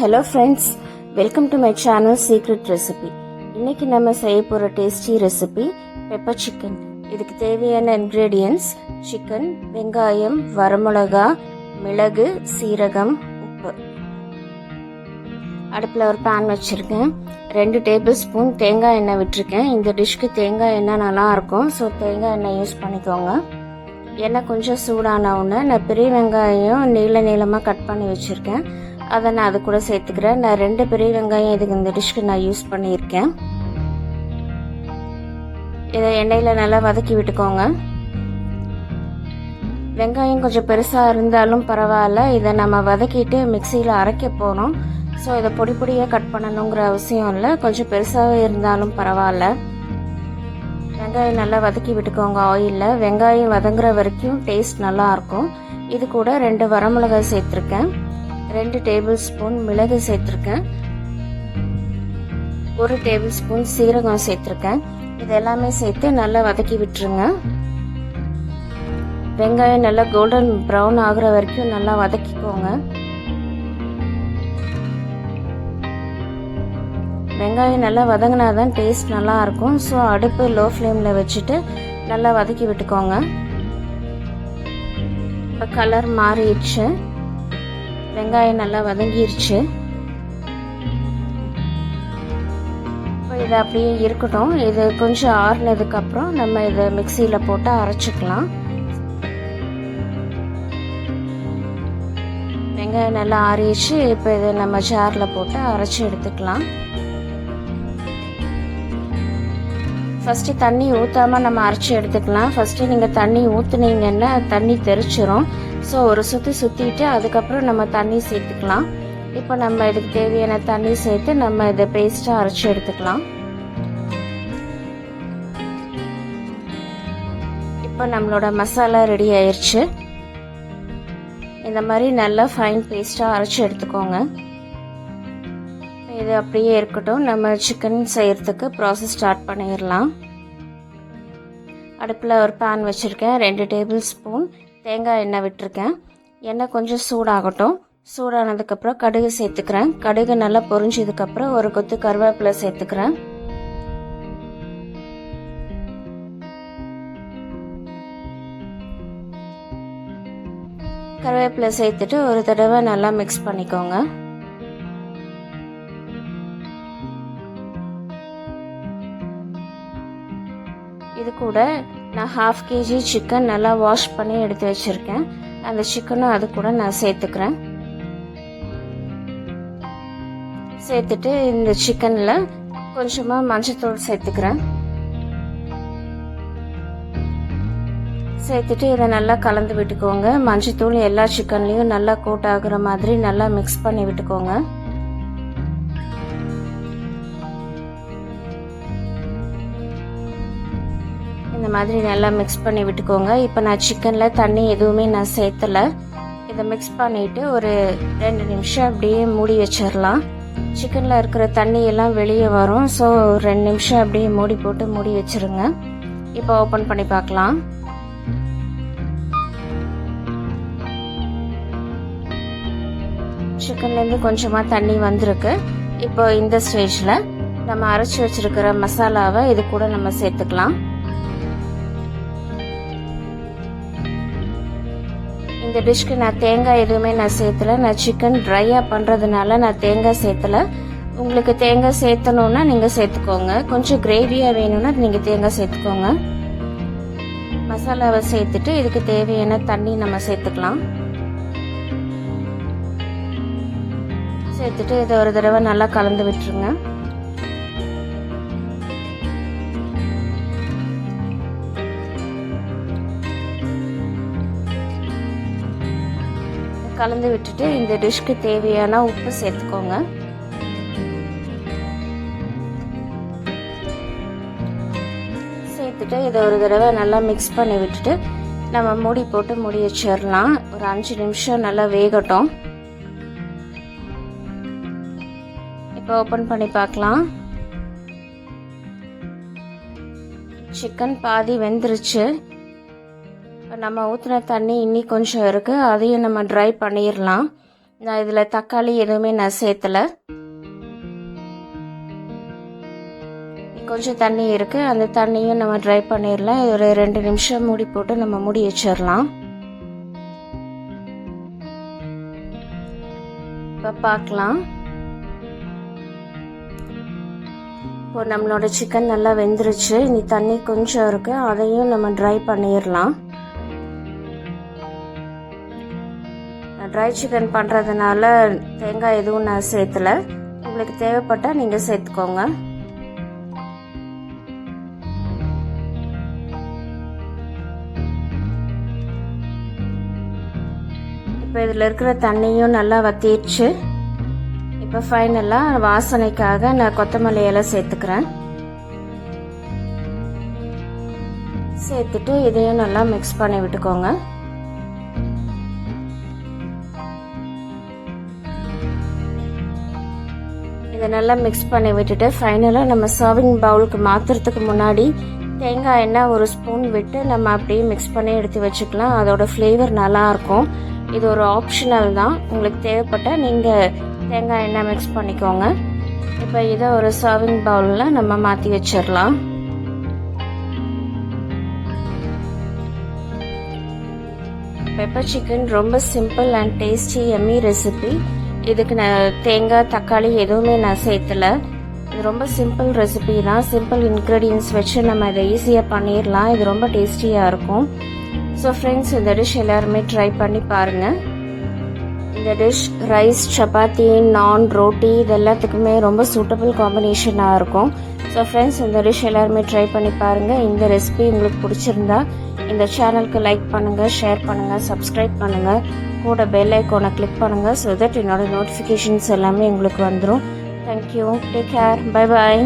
Hello friends, welcome to my channel Secret Recipe. இன்னைக்கு நம்ம செய்ய போற டேஸ்டி ரெசிபி பெப்பர் சிக்கன். இதுக்கு தேவையான இன்கிரீடியன்ட்ஸ் சிக்கன், வெங்காயம், வரமிளகா, மிளகு, சீரகம், உப்பு. அடுப்பில் ஒரு பேன் வச்சிருக்கேன். 2 டேபிள் ஸ்பூன் தேங்காய் எண்ணெய் விட்டுருக்கேன். இந்த டிஷ்க்கு தேங்காய் எண்ணெய் நல்லா இருக்கும், ஸோ தேங்காய் எண்ணெய் யூஸ் பண்ணிக்கோங்க. எண்ணெய் கொஞ்சம் சூடான உடனே நான் பெரிய வெங்காயம் நீளமாக கட் பண்ணி வச்சுருக்கேன். அதை நான் அது கூட சேர்த்துக்கிறேன். நான் 2 பெரிய வெங்காயம் இதுக்கு இந்த டிஷ்க்கு நான் யூஸ் பண்ணியிருக்கேன். இதை எண்ணெயில் நல்லா வதக்கி விட்டுக்கோங்க. வெங்காயம் கொஞ்சம் பெருசாக இருந்தாலும் பரவாயில்ல, இதை நம்ம வதக்கிட்டு மிக்சியில் அரைக்க போகிறோம். ஸோ இதை பொடி பொடியாக கட் பண்ணணுங்கிற அவசியம் இல்லை, கொஞ்சம் பெருசாகவே இருந்தாலும் பரவாயில்ல. வெங்காயம் நல்லா வதக்கி விட்டுக்கோங்க ஆயிலில். வெங்காயம் வதங்குற வரைக்கும் டேஸ்ட் நல்லா இருக்கும். இது கூட 2 வரமிளகாய் சேர்த்துருக்கேன், 2 டேபிள் ஸ்பூன் மிளகு சேர்த்துருக்கேன், 1 டேபிள் ஸ்பூன் சீரகம் சேர்த்துருக்கேன். இது எல்லாமே சேர்த்து நல்லா வதக்கி விட்டுருங்க. வெங்காயம் நல்லா கோல்டன் ப்ரௌன் ஆகுற வரைக்கும் நல்லா வதக்கிக்கோங்க. வெங்காயம் நல்லா வதங்கினாதான் டேஸ்ட் நல்லா இருக்கும். ஸோ அடுப்பு லோ ஃப்ளேமில் வச்சுட்டு நல்லா வதக்கி விட்டுக்கோங்க. இப்போ கலர் மாறிடுச்சு, வெங்காயம் நல்லா வதங்கிருச்சு. இப்போ இது அப்படியே இருக்கட்டும். இது கொஞ்சம் ஆறுனதுக்கப்புறம் நம்ம இதை மிக்சியில் போட்டு அரைச்சிக்கலாம். வெங்காயம் நல்லா ஆறிடுச்சு. இப்போ இதை நம்ம ஜாரில் போட்டு அரைச்சி எடுத்துக்கலாம். ஃபஸ்ட்டு தண்ணி ஊற்றாமல் நம்ம அரைச்சி எடுத்துக்கலாம். ஃபஸ்ட்டு நீங்கள் தண்ணி ஊற்றுனீங்கன்னா தண்ணி தெரிச்சிரும். ஸோ ஒரு சுற்றிட்டு அதுக்கப்புறம் நம்ம தண்ணி சேர்த்துக்கலாம். இப்போ நம்ம இதுக்கு தேவையான தண்ணி சேர்த்து நம்ம இதை பேஸ்ட்டாக அரைச்சி எடுத்துக்கலாம். இப்போ நம்மளோட மசாலா ரெடி ஆயிடுச்சு. இந்த மாதிரி நல்லா ஃபைன் பேஸ்ட்டாக அரைச்சி எடுத்துக்கோங்க. இது அப்படியே இருக்கட்டும். நம்ம சிக்கன் செய்யறதுக்கு ப்ராசஸ் ஸ்டார்ட் பண்ணிடலாம். அடுப்பில் ஒரு பேன் வச்சுருக்கேன். 2 டேபிள் ஸ்பூன் தேங்காய் எண்ணெய் விட்டுருக்கேன். எண்ணெய் கொஞ்சம் சூடாகட்டும். சூடானதுக்கப்புறம் கடுகு சேர்த்துக்கிறேன். கடுகு நல்லா பொரிஞ்சதுக்கப்புறம் ஒரு கொத்து கருவேப்பிலை சேர்த்துக்கிறேன். கருவேப்பிலை சேர்த்துட்டு ஒரு தடவை நல்லா மிக்ஸ் பண்ணிக்கோங்க. இது கூட நான் 1/2 kg சிக்கன் நல்லா வாஷ் பண்ணி எடுத்து வச்சிருக்கேன். அந்த சிக்கனும் அது கூட நான் சேர்த்துக்கிறேன். சேர்த்துட்டு இந்த சிக்கன்ல கொஞ்சமா மஞ்சத்தூள் சேர்த்துக்கிறேன். சேர்த்துட்டு இதை நல்லா கலந்து விட்டுக்கோங்க. மஞ்சத்தூள் எல்லா சிக்கன்லயும் நல்லா கோட் ஆகுற மாதிரி நல்லா மிக்ஸ் பண்ணி விட்டுக்கோங்க. இந்த மாதிரி நல்லா மிக்ஸ் பண்ணி விட்டுக்கோங்க. இப்போ நான் சிக்கனில் தண்ணி எதுவுமே நான் சேர்த்தலை. இதை மிக்ஸ் பண்ணிவிட்டு ஒரு 2 நிமிஷம் அப்படியே மூடி வச்சிடலாம். சிக்கனில் இருக்கிற தண்ணி எல்லாம் வெளியே வரும். ஸோ 2 நிமிஷம் அப்படியே மூடி போட்டு மூடி வச்சிருங்க. இப்போ ஓப்பன் பண்ணி பார்க்கலாம். சிக்கன்லேருந்து கொஞ்சமாக தண்ணி வந்திருக்கு. இப்போ இந்த ஸ்டேஜில் நம்ம அரைச்சி வச்சிருக்கிற மசாலாவை இது கூட நம்ம சேர்த்துக்கலாம். இந்த டிஷ்க்கு நான் தேங்காய் எதுவுமே நான் சேர்த்தல. நான் சிக்கன் ட்ரையாக பண்ணுறதுனால நான் தேங்காய் சேர்த்தல. உங்களுக்கு தேங்காய் சேர்த்தணுன்னா நீங்கள் சேர்த்துக்கோங்க. கொஞ்சம் கிரேவியாக வேணும்னா நீங்கள் தேங்காய் சேர்த்துக்கோங்க. மசாலாவை சேர்த்துட்டு இதுக்கு தேவையான தண்ணி நம்ம சேர்த்துக்கலாம். சேர்த்துட்டு இதை ஒரு தடவை நல்லா கலந்து விட்டுருங்க. கலந்து விட்டுட்டு இந்த டிஷ்க்கு தேவையான உப்பு சேர்த்துக்கோங்க. சேர்த்துட்டு இதை ஒரு தடவை நல்லா மிக்ஸ் பண்ணி விட்டுட்டு நம்ம மூடி போட்டு மூடி வச்சிடலாம். ஒரு 5 நிமிஷம் நல்லா வேகட்டும். இப்போ ஓப்பன் பண்ணி பார்க்கலாம். சிக்கன் பாதி வெந்துருச்சு. நம்ம ஊற்றின தண்ணி இன்னி கொஞ்சம் இருக்குது, அதையும் நம்ம ட்ரை பண்ணிடலாம். நான் இதில் தக்காளி எதுவுமே நான் சேர்த்தலை. கொஞ்சம் தண்ணி இருக்குது, அந்த தண்ணியும் நம்ம ட்ரை பண்ணிடலாம். ஒரு 2 நிமிஷம் மூடி போட்டு நம்ம மூடி வச்சிடலாம். இப்போ பார்க்கலாம். இப்போ நம்மளோட சிக்கன் நல்லா வெந்துருச்சு. இனி தண்ணி கொஞ்சம் இருக்குது, அதையும் நம்ம ட்ரை பண்ணிடலாம். ட்ரை சிக்கன் பண்ணுறதுனால தேங்காய் எதுவும் நான் சேர்த்தலை. உங்களுக்கு தேவைப்பட்டால் நீங்கள் சேர்த்துக்கோங்க. இப்போ இதில் இருக்கிற தண்ணியும் நல்லா வத்திடுச்சு. இப்போ ஃபைனலாக வாசனைக்காக நான் கொத்தமல்லி இலை சேர்த்துக்கிறேன். சேர்த்துட்டு இதையும் நல்லா மிக்ஸ் பண்ணி விட்டுக்கோங்க. இதை நல்லா மிக்ஸ் பண்ணி விட்டுட்டு ஃபைனலாக நம்ம சர்விங் பவுலுக்கு மாற்றுறதுக்கு முன்னாடி தேங்காய் எண்ணெய் 1 ஸ்பூன் விட்டு நம்ம அப்படியே மிக்ஸ் பண்ணி எடுத்து வச்சுக்கலாம். அதோட ஃப்ளேவர் நல்லாயிருக்கும். இது ஒரு ஆப்ஷனல் தான், உங்களுக்கு தேவைப்பட்டால் நீங்கள் தேங்காய் எண்ணெய் மிக்ஸ் பண்ணிக்கோங்க. இப்போ இதை ஒரு சர்விங் பவுலில் நம்ம மாற்றி வச்சிடலாம். பெப்பர் சிக்கன் ரொம்ப simple and tasty yummy recipe. இதுக்கு நான் தேங்காய் தக்காளி எதுவுமே நான் சேர்த்தலை. இது ரொம்ப சிம்பிள் ரெசிபி தான். சிம்பிள் இன்க்ரீடியன்ஸ் வச்சு நம்ம இதை ஈஸியாக பண்ணிடலாம். இது ரொம்ப டேஸ்டியாக இருக்கும். ஸோ ஃப்ரெண்ட்ஸ், இந்த டிஷ் எல்லாருமே ட்ரை பண்ணி பாருங்கள். இந்த டிஷ் ரைஸ், சப்பாத்தி, நான், ரோட்டி இது எல்லாத்துக்குமே ரொம்ப சூட்டபிள் காம்பினேஷனாக இருக்கும். ஸோ ஃப்ரெண்ட்ஸ், இந்த டிஷ் எல்லாருமே ட்ரை பண்ணி பாருங்கள். இந்த ரெசிபி உங்களுக்கு பிடிச்சிருந்தா இந்த சேனலுக்கு லைக் பண்ணுங்கள், ஷேர் பண்ணுங்கள், சப்ஸ்கிரைப் பண்ணுங்கள், கூட பெல் ஐக்கானை கிளிக் பண்ணுங்கள். ஸோ தட் என்னோட நோட்டிஃபிகேஷன்ஸ் எல்லாமே உங்களுக்கு வந்துடும். Thank you. Take care. Bye bye.